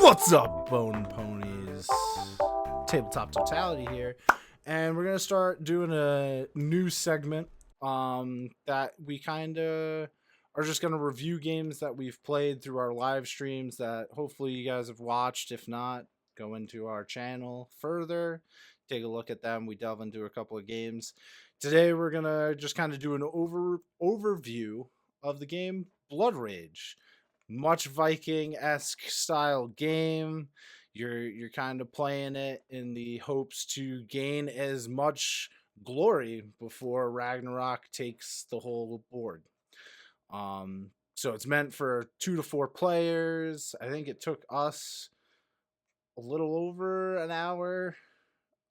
What's up, Bone Ponies? Tabletop Totality here, and we're gonna start doing a new segment that we kind of are just gonna review games that we've played through our live streams that hopefully you guys have watched. If not, go into our channel further, take a look at them. We delve into a couple of games. Today we're gonna just kind of do an overview of the game Blood Rage. Much Viking-esque style game. You're kind of playing it in the hopes to gain as much glory before Ragnarok takes the whole board. So it's meant for 2 to 4 players. I think it took us a little over an hour.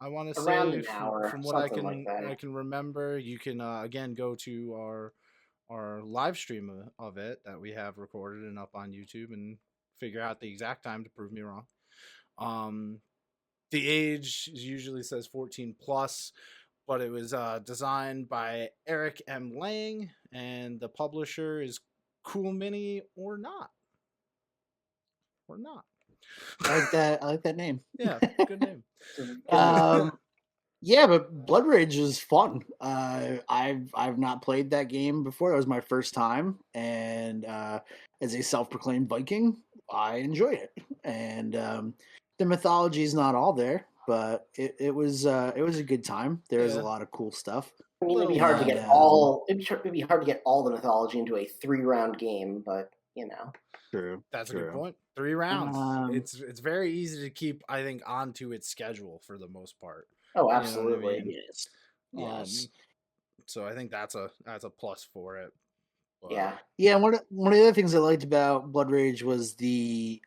I want to Around say an hour, from what I something like that. can remember. You can again go to our live stream of it that we have recorded and up on YouTube and figure out the exact time to prove me wrong. The age usually says 14 plus, but it was designed by Eric M. Lang, and the publisher is Cool Mini or not. I like that name. Yeah, good name. Yeah, but Blood Rage is fun. I've not played that game before. That was my first time, and as a self-proclaimed Viking, I enjoyed it. And the mythology is not all there, but it was a good time. There was a lot of cool stuff. I mean, it'd be hard to get all. It'd be hard to get all the mythology into a 3-round game, but you know. True. That's a good point. 3 rounds. It's very easy to keep, I think, onto its schedule for the most part. Oh, absolutely. You know what I mean? Yes. So I think that's a plus for it. But, yeah. Yeah. One of the other things I liked about Blood Rage was the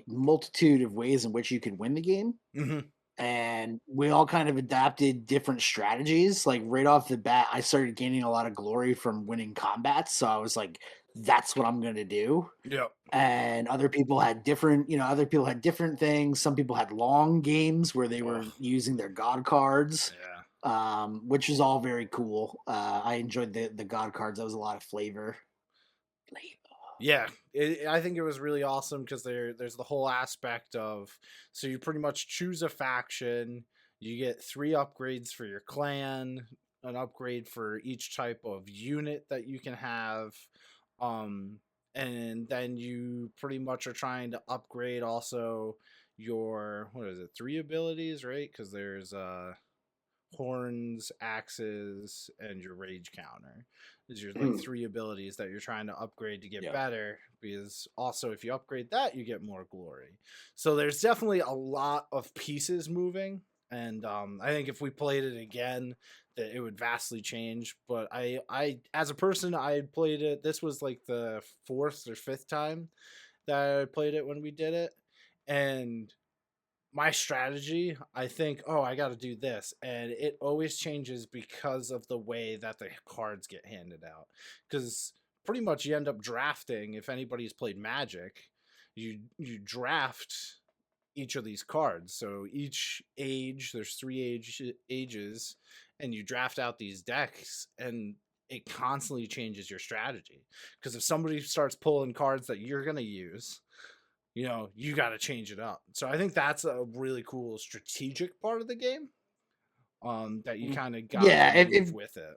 multitude of ways in which you could win the game. Mm-hmm. And we all kind of adapted different strategies. Like right off the bat, I started gaining a lot of glory from winning combats. So I was like, that's what I'm going to do. Yep. And other people had different things. Some people had long games where they were using their god cards, which is all very cool. I enjoyed the god cards. That was a lot of flavor. Yeah, I think it was really awesome because there's the whole aspect of, so you pretty much choose a faction, you get 3 upgrades for your clan, an upgrade for each type of unit that you can have, and then you pretty much are trying to upgrade also your, 3 abilities, right? Because there's horns, axes, and your rage counter. There's like 3 abilities that you're trying to upgrade to get better, because also if you upgrade that, you get more glory. So there's definitely a lot of pieces moving, and I think if we played it again, that it would vastly change. But I as a person, I had played it. This was like the 4th or 5th time that I played it when we did it, and my strategy, I think, I got to do this, and it always changes because of the way that the cards get handed out. Because pretty much you end up drafting, if anybody's played Magic, you draft each of these cards. So each age, there's 3 ages, and you draft out these decks, and it constantly changes your strategy. Because if somebody starts pulling cards that you're going to use, you got to change it up. So I think that's a really cool strategic part of the game that you kind of got to move with it.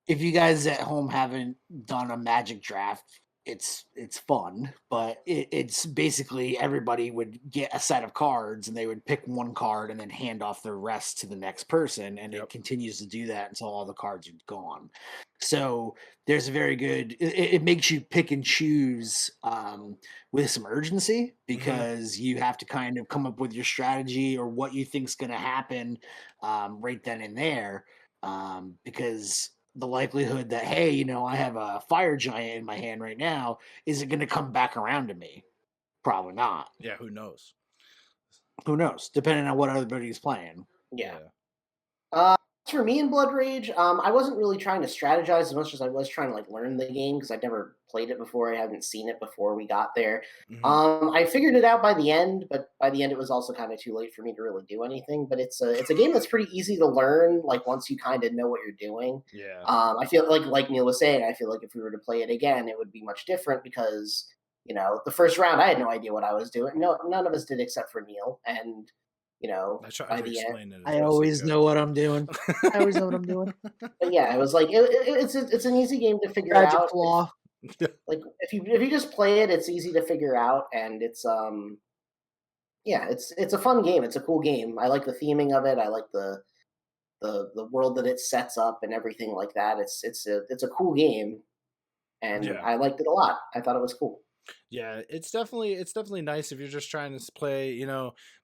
If you guys at home haven't done a Magic draft, it's fun, but it's basically everybody would get a set of cards and they would pick one card and then hand off the rest to the next person, and it continues to do that until all the cards are gone. So there's a very good, it makes you pick and choose with some urgency, because you have to kind of come up with your strategy or what you think's going to happen right then and there, because the likelihood that, hey, I have a fire giant in my hand right now, is it going to come back around to me? Probably not. Yeah, who knows? Depending on what everybody's playing. Yeah. For me in Blood Rage, I wasn't really trying to strategize as much as I was trying to learn the game, because I'd never played it before. I hadn't seen it before we got there. I figured it out by the end, but by the end it was also kind of too late for me to really do anything. But it's a game that's pretty easy to learn, once you kind of know what you're doing. Yeah. I feel like Neil was saying, I feel like if we were to play it again, it would be much different, because the first round, I had no idea what I was doing. No, none of us did except for Neil. And I tried by to the end, explain it as I best always could. know what I'm doing. I always know what I'm doing. but yeah, it was like it's an easy game to figure Tragic out. flaw. Like if you just play it, it's easy to figure out, and it's it's a fun game. It's a cool game. I like the theming of it. I like the world that it sets up and everything like that. It's a cool game, and Yeah. I liked it a lot. I thought it was cool. Yeah, it's definitely nice if you're just trying to play,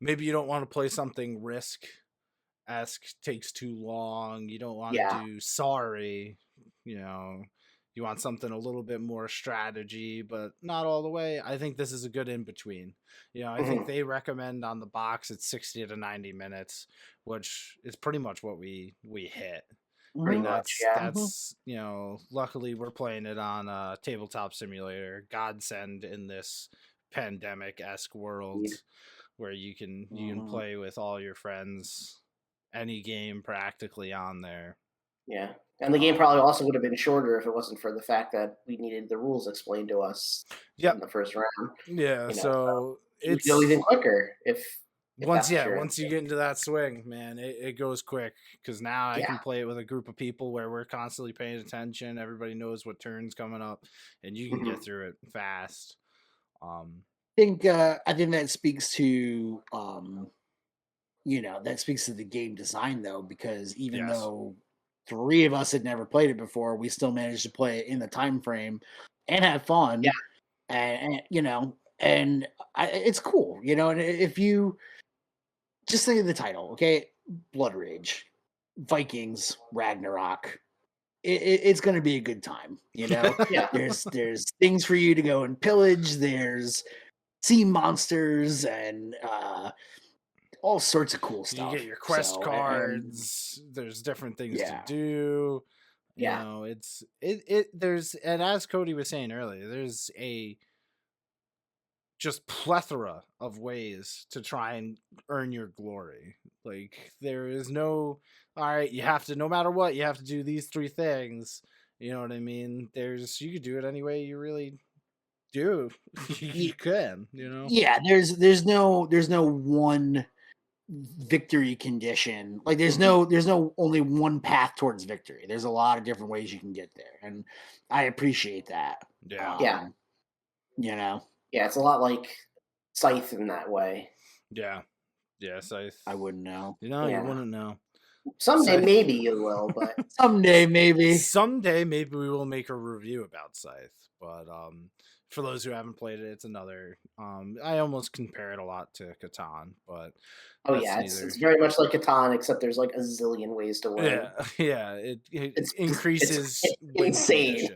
maybe you don't want to play something risk-esque, takes too long, you don't want to Yeah. do sorry, you want something a little bit more strategy, but not all the way. I think this is a good in between. I think they recommend on the box it's 60 to 90 minutes, which is pretty much what we hit. Pretty And much, yeah. that's luckily we're playing it on Tabletop Simulator, godsend in this pandemic-esque world where you can play with all your friends, any game practically on there. Yeah. And the game probably also would have been shorter if it wasn't for the fact that we needed the rules explained to us in the first round. Yeah, so it would go even quicker if once you get into that swing, man, it goes quick, because now I can play it with a group of people where we're constantly paying attention. Everybody knows what turn's coming up, and you can get through it fast. I think that speaks to that speaks to the game design, though, because even though 3 of us had never played it before, we still managed to play it in the time frame and have fun. Yeah. And it's cool, and if you just think of the title, okay? Blood Rage, Vikings, Ragnarok. It's going to be a good time, Yeah. There's things for you to go and pillage. There's sea monsters and all sorts of cool stuff. You get your quest cards. There's different things to do. There's, and as Cody was saying earlier, there's a just plethora of ways to try and earn your glory. Like, there is no, all right, you have to, no matter what, you have to do these 3 things. You know what I mean? You could do it any way you really do. You can, Yeah, there's no one victory condition. Like there's no only one path towards victory. There's a lot of different ways you can get there, and I appreciate that. Yeah. Yeah, it's a lot like Scythe in that way. Yeah, Scythe. I wouldn't know. You wouldn't know. Someday maybe you will, but someday maybe we will make a review about Scythe. But for those who haven't played it, it's another. I almost compare it a lot to Catan, but it's very much like Catan, except there's like a zillion ways to win. Yeah, it increases. It's insane.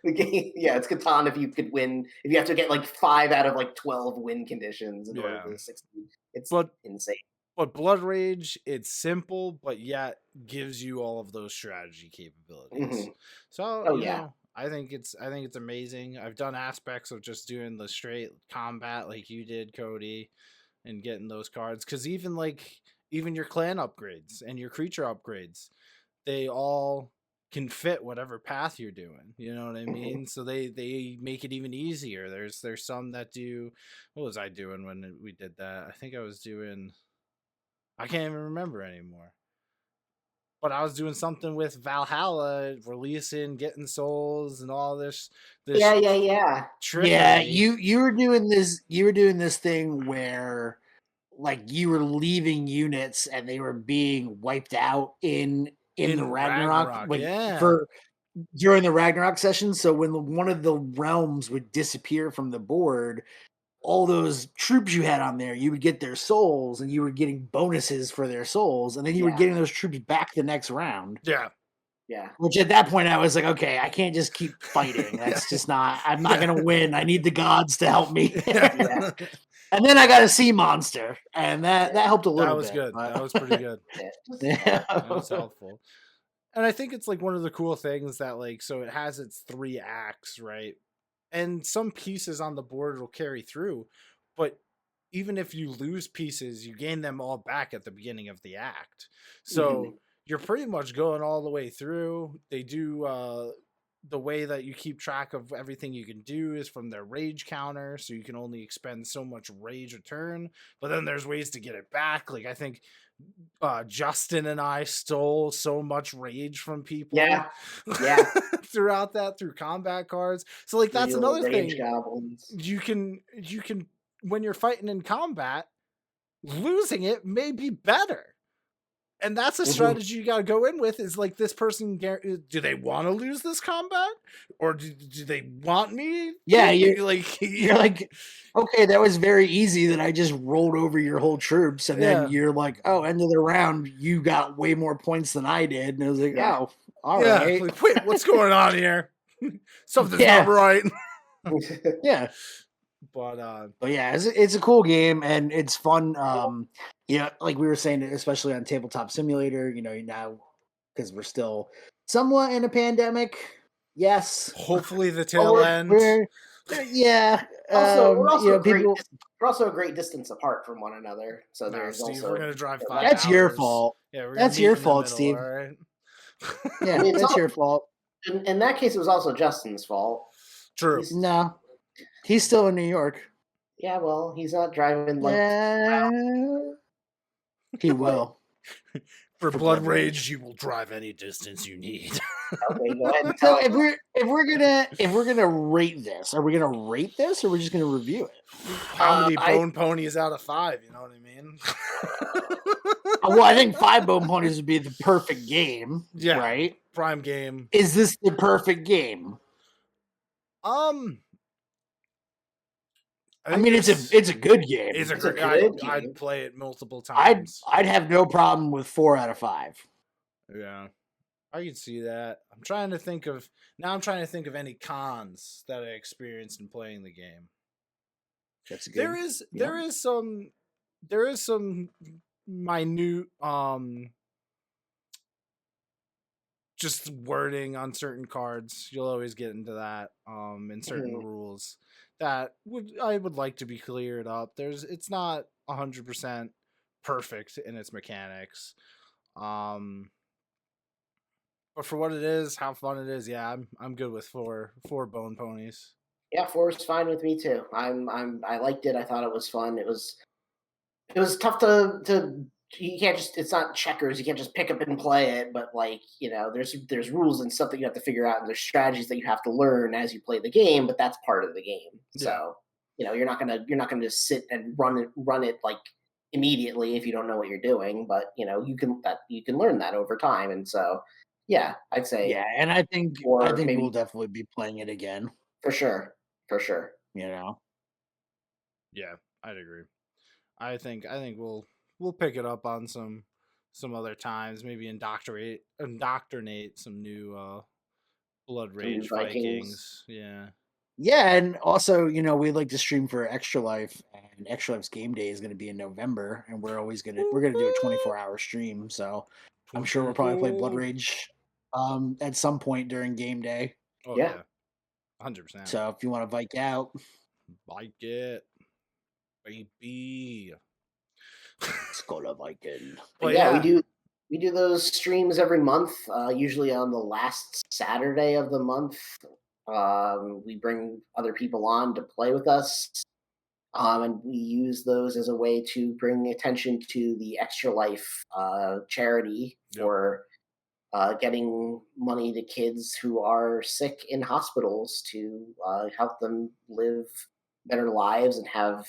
The game, it's Catan if you could win. If you have to get like 5 out of like 12 win conditions in order to succeed, it's insane. But Blood Rage, it's simple, but yet gives you all of those strategy capabilities. So, I think it's amazing. I've done aspects of just doing the straight combat like you did, Cody, and getting those cards. Because even your clan upgrades and your creature upgrades, they all can fit whatever path you're doing. You know what I mean? So they make it even easier. There's some that do. What was I doing when we did that? I think I was doing. I can't even remember anymore. But I was doing something with Valhalla, releasing, getting souls, and all this. Yeah. Trickery. Yeah, you were doing this. You were doing this thing where, like, you were leaving units and they were being wiped out in the Ragnarok during the Ragnarok session. So when one of the realms would disappear from the board, all those troops you had on there, you would get their souls, and you were getting bonuses for their souls, and then you were getting those troops back the next round. Yeah. Which at that point I was like, okay, I can't just keep fighting. That's just not. I'm not gonna win. I need the gods to help me. And then I got a sea monster, and that helped a little bit. That was good. That was pretty good. That was helpful. And I think it's like one of the cool things that, like, so it has its 3 acts, right? And some pieces on the board will carry through, but even if you lose pieces, you gain them all back at the beginning of the act. So you're pretty much going all the way through. They do the way that you keep track of everything you can do is from their rage counter, so you can only expend so much rage a turn. But then there's ways to get it back. Like I think Justin and I stole so much rage from people. Yeah. throughout that through combat cards. So like that's Real another rage thing. goblins. You can when you're fighting in combat, losing it may be better. And that's a strategy you got to go in with is like this person, do they want to lose this combat or do they want me? Yeah, you're like, okay, that was very easy that I just rolled over your whole troops. And then you're like, oh, end of the round, you got way more points than I did. And I was like, oh, all right. Like, wait, what's going on here? Something's not right. Yeah. But yeah, it's a cool game and it's fun. Like we were saying, especially on Tabletop Simulator, now because we're still somewhat in a pandemic. Yes, hopefully the tail end. We're also we're also a great distance apart from one another. So there's Steve, also we're gonna drive 5 That's hours. your fault. Yeah, that's your fault, middle, Steve. Right? Yeah, that's your fault. In that case, it was also Justin's fault. True. No. He's still in New York. Yeah, well, he's not driving like. He will. For Blood Rage, you will drive any distance you need. Okay, go ahead. So if we're gonna rate this, are we gonna rate this or are we just gonna review it? How many bone ponies out of 5? You know what I mean? Well, I think 5 bone ponies would be the perfect game. Yeah, right. Prime game. Is this the perfect game? I mean, it's a good game. It's a good game. I'd play it multiple times. I'd have no problem with 4 out of 5. Yeah, I can see that. I'm trying to think of any cons that I experienced in playing the game. That's good. There is some minute just wording on certain cards. You'll always get into that in certain rules that I would like to be cleared up. It's not 100% perfect in its mechanics. But for what it is, how fun it is, yeah, I'm good with four bone ponies. Yeah, 4 is fine with me too. I liked it. I thought it was fun. It was tough to you can't just, it's not checkers. You can't just pick up and play it, but like, there's rules and stuff that you have to figure out and there's strategies that you have to learn as you play the game, but that's part of the game. Yeah. So, you're not gonna just sit and run it like immediately if you don't know what you're doing, but you can learn that over time. And so, yeah, I'd say. Yeah. And I think we'll definitely be playing it again. For sure. Yeah, I'd agree. I think we'll pick it up on some other times. Maybe indoctrinate some new Blood Rage Vikings. Yeah. Yeah, and also, we'd like to stream for ExtraLife, and ExtraLife's game day is going to be in November, and we're going to do a 24-hour stream. So I'm sure we'll probably play Blood Rage at some point during game day. Oh yeah. 100%. So if you want to Vike out, Vike it, baby. Skola Viking. But yeah, we do those streams every month. Usually on the last Saturday of the month. We bring other people on to play with us, and we use those as a way to bring attention to the ExtraLife charity for getting money to kids who are sick in hospitals to help them live better lives and have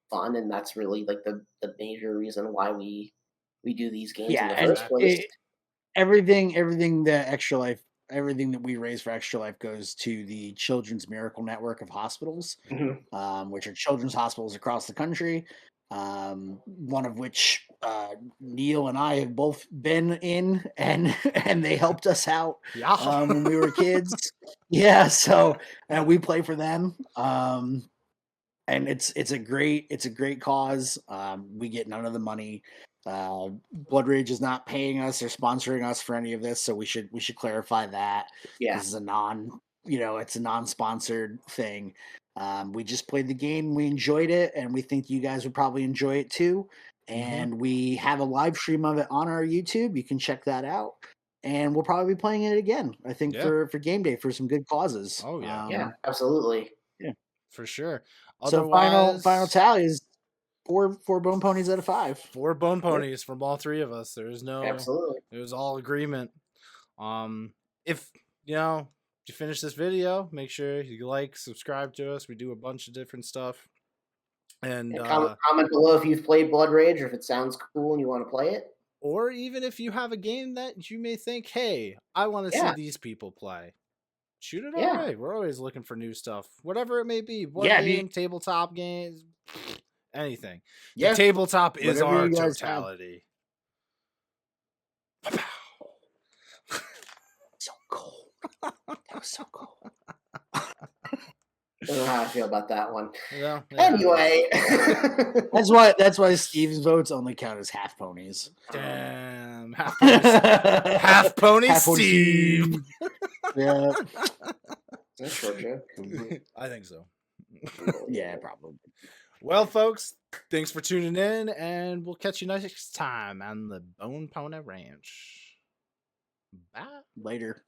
fun. And that's really like the major reason why we do these games in the first place. Everything that we raise for ExtraLife goes to the Children's Miracle Network of Hospitals, which are children's hospitals across the country. One of which Neil and I have both been in, and they helped us out when we were kids. Yeah, so we play for them, and it's a great cause. We get none of the money. Blood Rage is not paying us or sponsoring us for any of this, so we should clarify that. Yeah, this is it's a non-sponsored thing. We just played the game, we enjoyed it, and we think you guys would probably enjoy it too. And we have a live stream of it on our YouTube. You can check that out. and we'll probably be playing it again. I think Yeah. for game day for some good causes. Oh, yeah. Yeah, absolutely. For sure. So Otherwise, final tally is four bone ponies out of 5. 4 bone ponies from all 3 of us. There's no, Absolutely. it was all agreement. If you finish this video, make sure you like, subscribe to us. We do a bunch of different stuff. And comment below if you've played Blood Rage or if it sounds cool and you want to play it. Or even if you have a game that you may think, hey, I want to see these people play. Shoot it our way. We're always looking for new stuff. Whatever it may be. Game, tabletop games, anything. The tabletop is our totality. So cool. That was so cool. I don't know how I feel about that one. Yeah. Anyway. That's why Steve's votes only count as half ponies. Damn. Half pony Steve. Yeah. That's a short joke. I think so. Yeah, probably. Well, folks, thanks for tuning in, and we'll catch you next time on the Bone Pony Ranch. Bye. Later.